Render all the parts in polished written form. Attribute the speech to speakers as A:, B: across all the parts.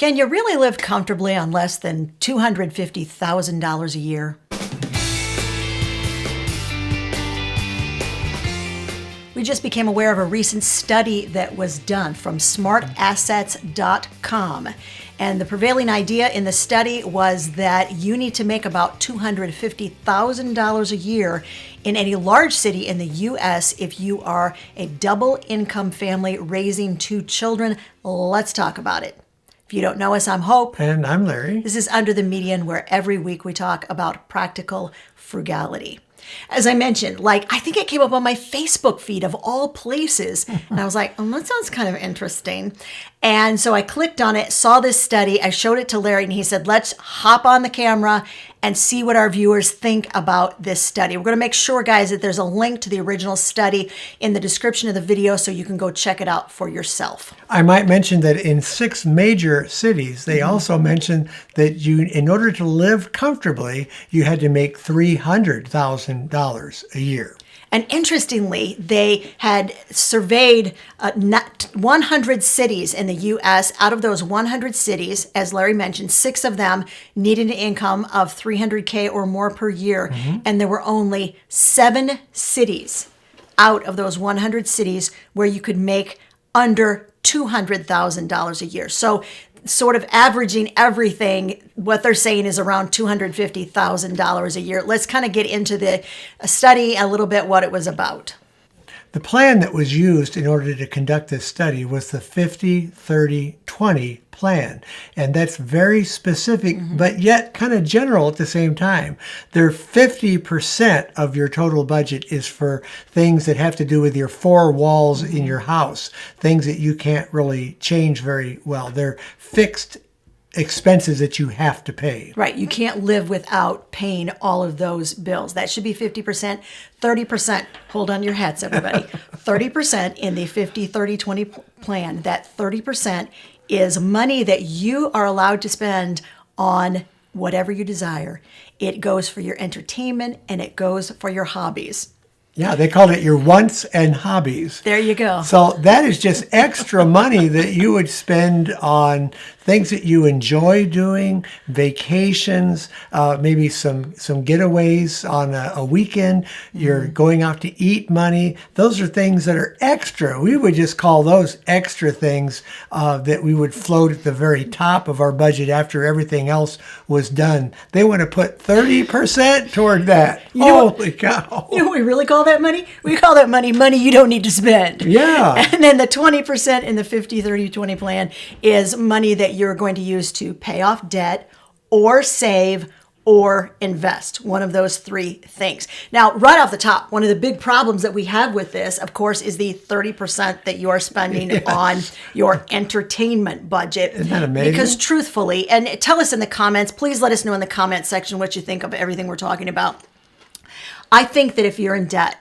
A: Can you really live comfortably on less than $250,000 a year? We just became aware of a recent study that was done from smartassets.com. And the prevailing idea in the study was that you need to make about $250,000 a year in any large city in the U.S. if you are a double income family raising 2 children. Let's talk about it. If you don't know us, I'm Hope.
B: And I'm Larry.
A: This is Under the Median, where every week we talk about practical frugality. As I mentioned, I think it came up on my Facebook feed of all places. And I was like, that sounds kind of interesting. And so I clicked on it, saw this study. I showed it to Larry, and he said, let's hop on the camera and see what our viewers think about this study. We're going to make sure, guys, that there's a link to the original study in the description of the video so you can go check it out for yourself.
B: I might mention that in 6 major cities, they also mentioned that in order to live comfortably, you had to make $300,000 a year.
A: And interestingly, they had surveyed 100 cities in the U.S. Out of those 100 cities, as Larry mentioned, 6 of them needed an income of $300K or more per year. Mm-hmm. And there were only 7 cities out of those 100 cities where you could make under $200,000 a year. So sort of averaging everything, what they're saying is around $250,000 a year. Let's kind of get into the study a little bit, what it was about.
B: The plan that was used in order to conduct this study was the 50-30-20 plan. And that's very specific, but yet kind of general at the same time. There 50% of your total budget is for things that have to do with your 4 walls in your house, things that you can't really change very well. They're fixed expenses that you have to pay.
A: Right. You can't live without paying all of those bills. That should be 50%. 30%, hold on your hats, everybody. 30% in the 50-30-20 plan. That 30% is money that you are allowed to spend on whatever you desire. It goes for your entertainment and it goes for your hobbies.
B: Yeah, they called it your wants and hobbies.
A: There you go.
B: So that is just extra money that you would spend on things that you enjoy doing, vacations, maybe some getaways on a weekend. You're going out to eat money. Those are things that are extra. We would just call those extra things that we would float at the very top of our budget after everything else was done. They want to put 30% toward that. Holy cow.
A: You know what we really call that money? We call that money you don't need to spend.
B: Yeah.
A: And then the 20% in the 50-30-20 plan is money that you're going to use to pay off debt or save or invest. One of those 3 things. Now, right off the top, one of the big problems that we have with this, of course, is the 30% that you are spending on your entertainment budget.
B: Isn't that amazing?
A: Because truthfully, and tell us in the comments, please let us know in the comment section what you think of everything we're talking about. I think that if you're in debt,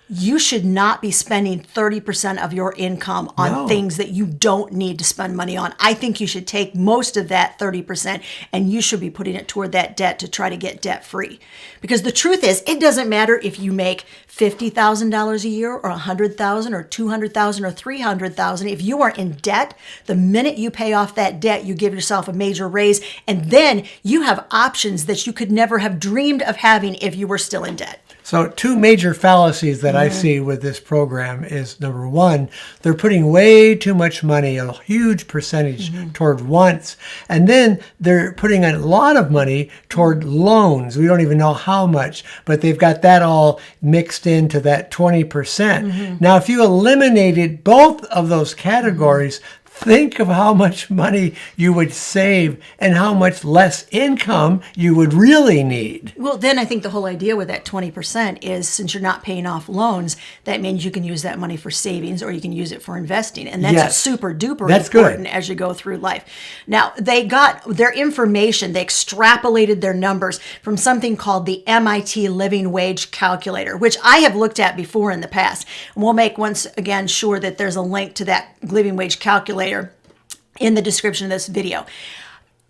A: you should not be spending 30% of your income on things that you don't need to spend money on. I think you should take most of that 30% and you should be putting it toward that debt to try to get debt free. Because the truth is, it doesn't matter if you make $50,000 a year or $100,000 or $200,000 or $300,000. If you are in debt, the minute you pay off that debt, you give yourself a major raise, and then you have options that you could never have dreamed of having if you were still in debt.
B: So 2 major fallacies that I see with this program is, number 1, they're putting way too much money, a huge percentage toward wants, and then they're putting a lot of money toward loans. We don't even know how much, but they've got that all mixed into that 20%. Now, if you eliminated both of those categories, think of how much money you would save and how much less income you would really need.
A: Well, then I think the whole idea with that 20% is, since you're not paying off loans, that means you can use that money for savings or you can use it for investing. And that's super duper important as you go through life. Now, they got their information, they extrapolated their numbers from something called the MIT Living Wage Calculator, which I have looked at before in the past. And we'll make, once again, sure that there's a link to that living wage calculator in the description of this video.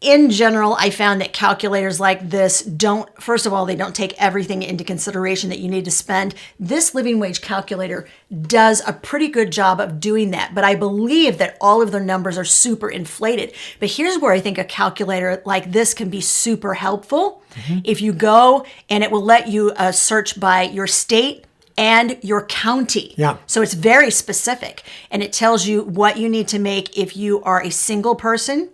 A: in general, I found that calculators like this don't, first of all, they don't take everything into consideration that you need to spend. This living wage calculator does a pretty good job of doing that, but I believe that all of their numbers are super inflated. But here's where I think a calculator like this can be super helpful. If you go and it will let you search by your state and your county.
B: Yeah.
A: So it's very specific, and it tells you what you need to make if you are a single person,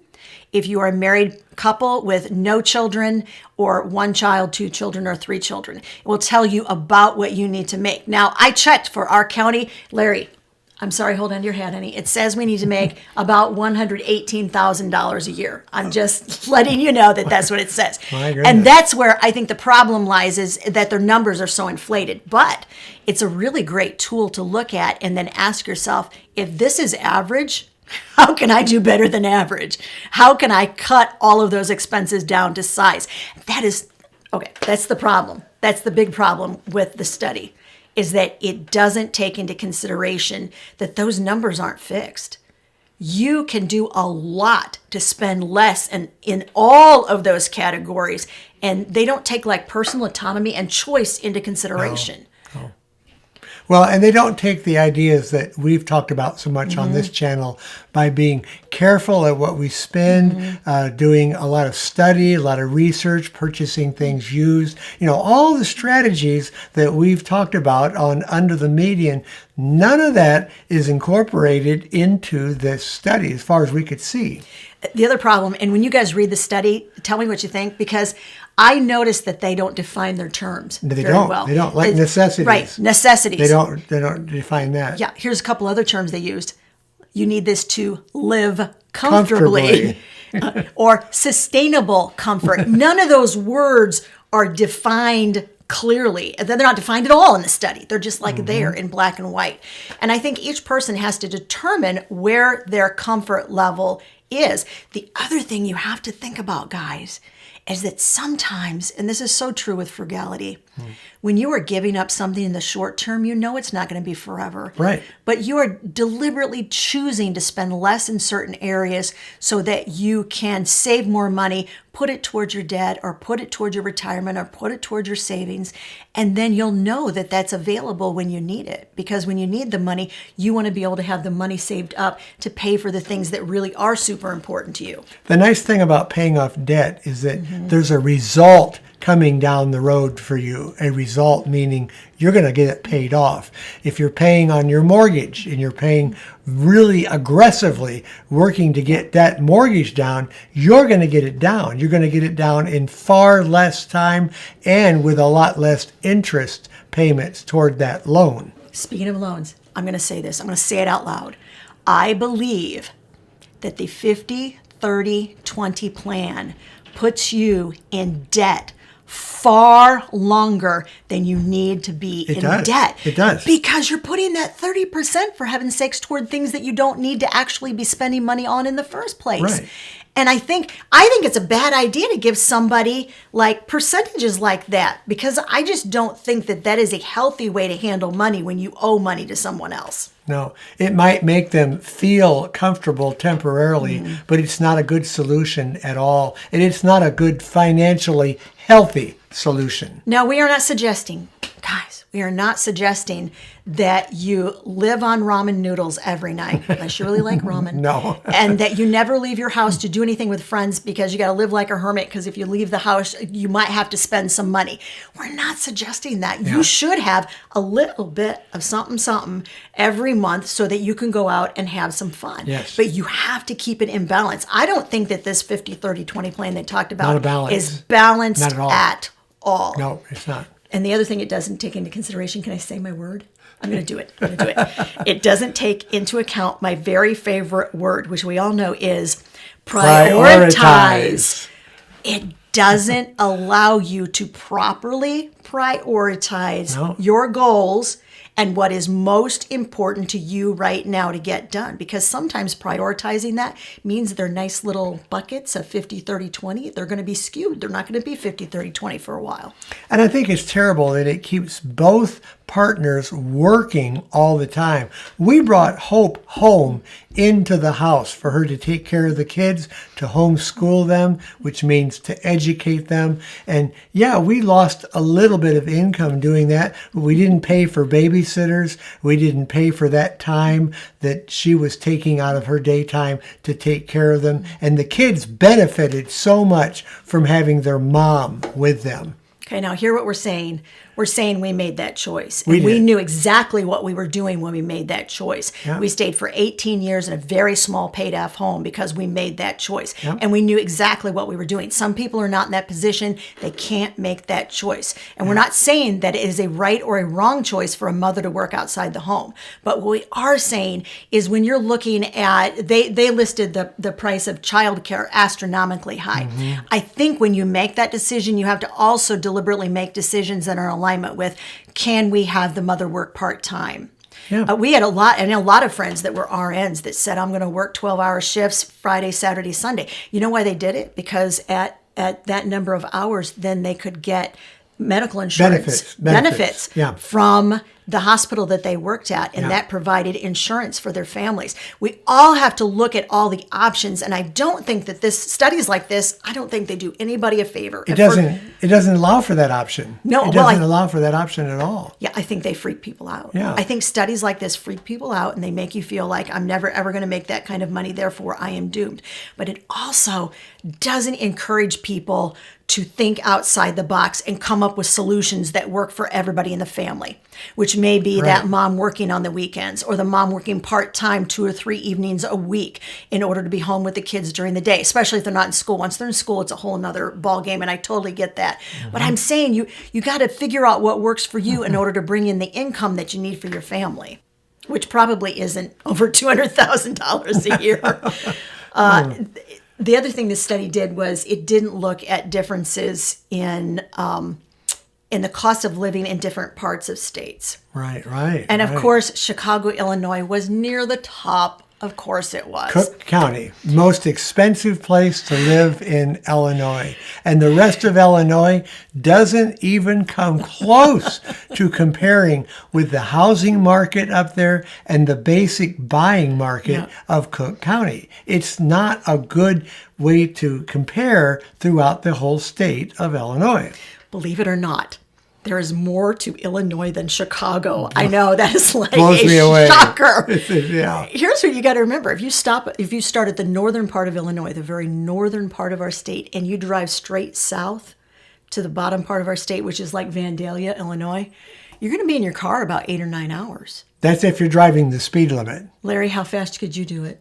A: if you are a married couple with no children, or 1 child, 2 children, or 3 children. It will tell you about what you need to make. Now, I checked for our county. Larry, I'm sorry, hold on to your hat, honey. It says we need to make about $118,000 a year. I'm just letting you know that that's what it says.
B: My goodness.
A: And that's where I think the problem lies, is that their numbers are so inflated. But it's a really great tool to look at and then ask yourself, if this is average, how can I do better than average? How can I cut all of those expenses down to size? That is, okay, that's the problem. That's the big problem with the study, is that it doesn't take into consideration that those numbers aren't fixed. You can do a lot to spend less in all of those categories, and they don't take like personal autonomy and choice into consideration.
B: No. Well, and they don't take the ideas that we've talked about so much on this channel by being careful at what we spend, doing a lot of study, a lot of research, purchasing things used, all the strategies that we've talked about on Under the Median. None of that is incorporated into this study as far as we could see.
A: The other problem, and when you guys read the study, tell me what you think, because I noticed that they don't define their terms very well.
B: They don't. Like necessities.
A: Right, necessities.
B: They don't define that.
A: Yeah, here's a couple other terms they used. You need this to live comfortably. Or sustainable comfort. None of those words are defined clearly. They're not defined at all in the study. They're just like there in black and white. And I think each person has to determine where their comfort level is. The other thing you have to think about, guys, is that sometimes, and this is so true with frugality, when you are giving up something in the short term, you know it's not going to be forever.
B: Right.
A: But you are deliberately choosing to spend less in certain areas so that you can save more money, put it towards your debt, or put it towards your retirement, or put it towards your savings. And then you'll know that that's available when you need it. Because when you need the money, you want to be able to have the money saved up to pay for the things that really are super important to you.
B: The nice thing about paying off debt is that there's a result coming down the road for you. A result meaning you're going to get it paid off. If you're paying on your mortgage and you're paying really aggressively, working to get that mortgage down, you're going to get it down. You're going to get it down in far less time and with a lot less interest payments toward that loan.
A: Speaking of loans, I'm going to say this. I'm going to say it out loud. I believe that the 50-30-20 plan puts you in debt far longer than you need to be in debt.
B: It does.
A: Because you're putting that 30%, for heaven's sakes, toward things that you don't need to actually be spending money on in the first place.
B: Right.
A: And I think it's a bad idea to give somebody like percentages like that, because I just don't think that that is a healthy way to handle money when you owe money to someone else.
B: No, it might make them feel comfortable temporarily, but it's not a good solution at all. And it's not a good financially healthy solution.
A: Now, we are not suggesting, guys, we are not suggesting that you live on ramen noodles every night, unless you really like ramen.
B: No.
A: And that you never leave your house to do anything with friends, because you got to live like a hermit, because if you leave the house, you might have to spend some money. We're not suggesting that. Yeah. You should have a little bit of something every month so that you can go out and have some fun.
B: Yes.
A: But you have to keep it in balance. I don't think that this 50-30-20 plan they talked about is balanced
B: not
A: at all.
B: No, it's not.
A: And the other thing it doesn't take into consideration, can I say my word? I'm going to do it. It doesn't take into account my very favorite word, which we all know is prioritize. It doesn't allow you to properly prioritize your goals and what is most important to you right now to get done. Because sometimes prioritizing that means they're nice little buckets of 50, 30, 20. They're going to be skewed. They're not going to be 50, 30, 20 for a while.
B: And I think it's terrible that it keeps both partners working all the time. We brought Hope home into the house for her to take care of the kids, to homeschool them, which means to educate them. And yeah, we lost a little bit of income doing that, but we didn't pay for babysitters. We didn't pay for that time that she was taking out of her daytime to take care of them. And the kids benefited so much from having their mom with them.
A: Okay, now hear what we're saying. We're saying we made that choice.
B: We
A: And we
B: did.
A: knew exactly what we were doing when we made that choice.
B: Yeah.
A: We stayed for 18 years in a very small paid-off home because we made that choice.
B: Yep.
A: And we knew exactly what we were doing. Some people are not in that position. They can't make that choice. And we're not saying that it is a right or a wrong choice for a mother to work outside the home. But what we are saying is when you're looking at, they listed the price of childcare astronomically high.
B: Mm-hmm.
A: I think when you make that decision, you have to also deliberately make decisions that are in alignment with, can we have the mother work part-time?
B: Yeah.
A: We had a lot of friends that were RNs that said, I'm going to work 12-hour shifts Friday, Saturday, Sunday. You know why they did it? Because at that number of hours, then they could get medical insurance
B: Benefits. Yeah.
A: from the hospital that they worked at, and
B: Yeah.
A: that provided insurance for their families. We all have to look at all the options, and I don't think that studies like this, I don't think they do anybody a favor.
B: It doesn't allow for that option.
A: No,
B: it
A: well,
B: doesn't allow for that option at all.
A: Yeah, I think they freak people out.
B: Yeah.
A: I think studies like this freak people out, and they make you feel like I'm never ever going to make that kind of money, therefore I am doomed. But it also doesn't encourage people to think outside the box and come up with solutions that work for everybody in the family, which may be that mom working on the weekends or the mom working part-time 2 or 3 evenings a week in order to be home with the kids during the day, especially if they're not in school. Once they're in school, it's a whole nother ball game, and I totally get that. But I'm saying you got to figure out what works for you in order to bring in the income that you need for your family, which probably isn't over $200,000 a year. The other thing this study did was it didn't look at differences in the cost of living in different parts of states.
B: Right.
A: And of course, Chicago, Illinois was near the top. Of course it was.
B: Cook County, most expensive place to live in Illinois. And the rest of Illinois doesn't even come close to comparing with the housing market up there and the basic buying market of Cook County. It's not a good way to compare throughout the whole state of Illinois.
A: Believe it or not, there is more to Illinois than Chicago. I know, that is like
B: Blows me away.
A: Shocker.
B: Yeah.
A: Here's what you got to remember. If you start at the northern part of Illinois, the very northern part of our state, and you drive straight south to the bottom part of our state, which is like Vandalia, Illinois, you're going to be in your car about 8 or 9 hours.
B: That's if you're driving the speed limit.
A: Larry, how fast could you do it?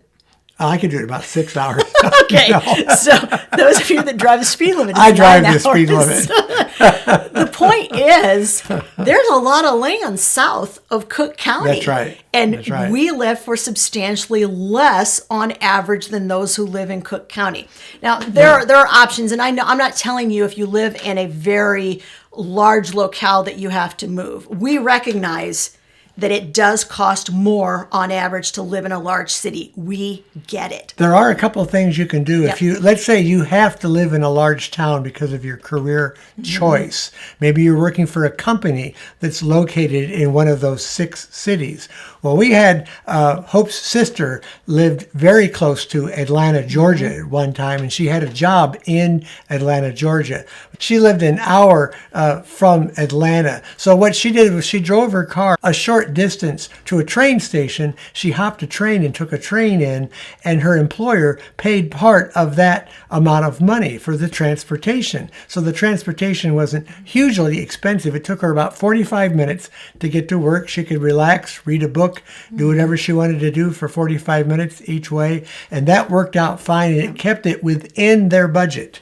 B: I could do it about 6 hours.
A: Okay, so those of you that drive the speed limit,
B: I drive
A: 9
B: the speed
A: hours.
B: limit.
A: The point is, there's a lot of land south of Cook County.
B: That's right.
A: And
B: That's right.
A: we live for substantially less on average than those who live in Cook County. Now, there are options, and I know I'm not telling you if you live in a very large locale that you have to move. We recognize that it does cost more on average to live in a large city. We get it.
B: There are a couple of things you can do.
A: Yep.
B: If you, let's say you have to live in a large town because of your career choice. Maybe you're working for a company that's located in one of those 6 cities. Well, we had Hope's sister lived very close to Atlanta, Georgia at one time, and she had a job in Atlanta, Georgia. She lived an hour from Atlanta. So what she did was she drove her car a short distance to a train station. She hopped a train and took a train in, and her employer paid part of that amount of money for the transportation. So the transportation wasn't hugely expensive. It took her about 45 minutes to get to work. She could relax, read a book, do whatever she wanted to do for 45 minutes each way. And that worked out fine, and it kept it within their budget.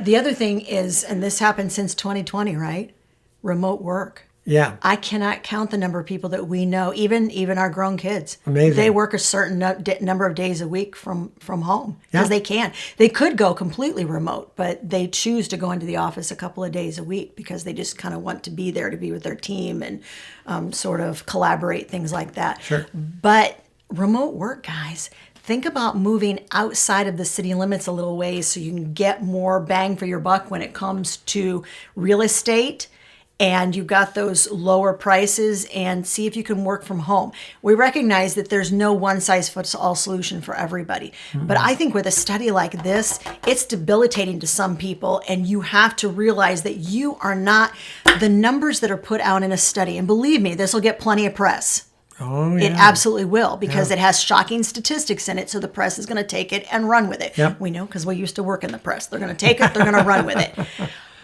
A: The other thing is, and this happened since 2020, right? Remote work.
B: Yeah.
A: I cannot count the number of people that we know, even our grown kids.
B: Amazing.
A: They work a certain number of days a week from home because
B: Yeah.
A: they can. They could go completely remote, but they choose to go into the office a couple of days a week because they just kind of want to be there to be with their team and sort of collaborate, things like that.
B: Sure.
A: But remote work, guys, think about moving outside of the city limits a little ways so you can get more bang for your buck when it comes to real estate. And you've got those lower prices, and see if you can work from home. We recognize that there's no one-size-fits-all solution for everybody. Mm-hmm. But I think with a study like this, it's debilitating to some people, and you have to realize that you are not the numbers that are put out in a study. And believe me, this will get plenty of press.
B: Oh, yeah.
A: It absolutely will, because it has shocking statistics in it, so the press is going to take it and run with it.
B: Yep.
A: We know because we used to work in the press. They're going to take it, they're going to run with it.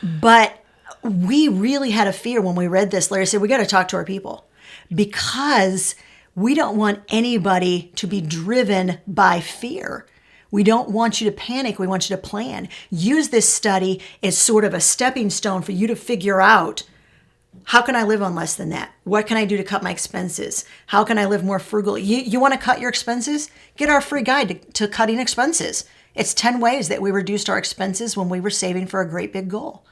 A: But we really had a fear when we read this. Larry said, we got to talk to our people because we don't want anybody to be driven by fear. We don't want you to panic. We want you to plan. Use this study as sort of a stepping stone for you to figure out, how can I live on less than that? What can I do to cut my expenses? How can I live more frugally? You want to cut your expenses? Get our free guide to cutting expenses. It's 10 ways that we reduced our expenses when we were saving for a great big goal.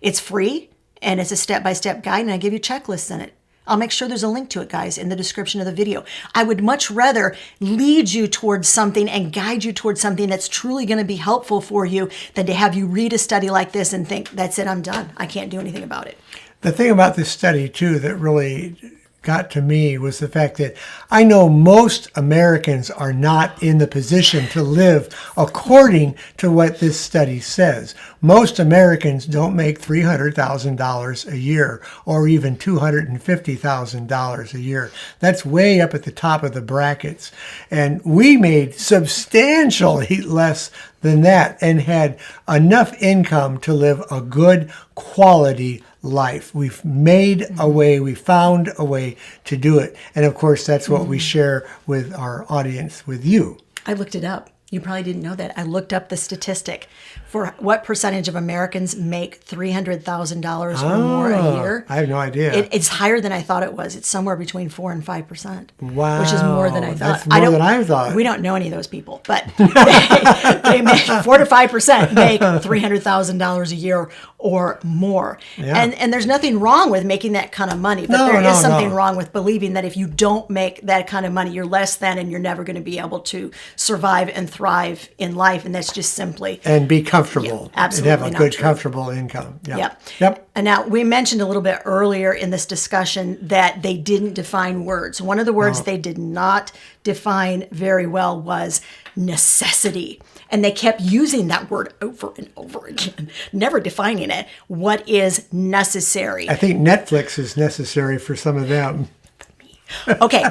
A: It's free, and it's a step-by-step guide, and I give you checklists in it. I'll make sure there's a link to it, guys, in the description of the video. I would much rather lead you towards something and guide you towards something that's truly going to be helpful for you than to have you read a study like this and think, that's it, I'm done. I can't do anything about it.
B: The thing about this study, too, that really got to me was the fact that I know most Americans are not in the position to live according to what this study says. Most Americans don't make $300,000 a year or even $250,000 a year. That's way up at the top of the brackets. And we made substantially less than that and had enough income to live a good quality life. We've made a way, we found a way to do it. And of course, that's what we share with our audience, with you.
A: I looked it up. You probably didn't know that. I looked up the statistic for what percentage of Americans make $300,000 or more a year.
B: I have no idea.
A: It's higher than I thought it was. It's somewhere between 4 and 5%.
B: Wow.
A: Which is more than I thought.
B: That's more than I thought.
A: We don't know any of those people, but they make 4 to 5% make $300,000 a year or more.
B: Yeah.
A: And there's nothing wrong with making that kind of money, but there is something wrong with believing that if you don't make that kind of money, you're less than, and you're never going to be able to survive and thrive in life. And that's just simply...
B: And be comfortable.
A: Absolutely
B: and have a
A: not
B: good,
A: true.
B: comfortable income. Yeah.
A: Yep. And now we mentioned a little bit earlier in this discussion that they didn't define words. One of the words they did not define very well was necessity. And they kept using that word over and over again, never defining it. What is necessary?
B: I think Netflix is necessary for some of them.
A: Okay,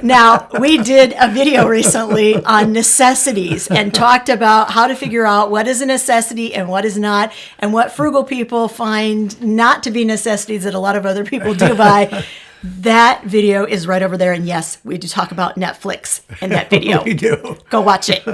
A: now we did a video recently on necessities and talked about how to figure out what is a necessity and what is not, and what frugal people find not to be necessities that a lot of other people do buy. That video is right over there, and yes, we do talk about Netflix in that video.
B: We do.
A: Go watch it.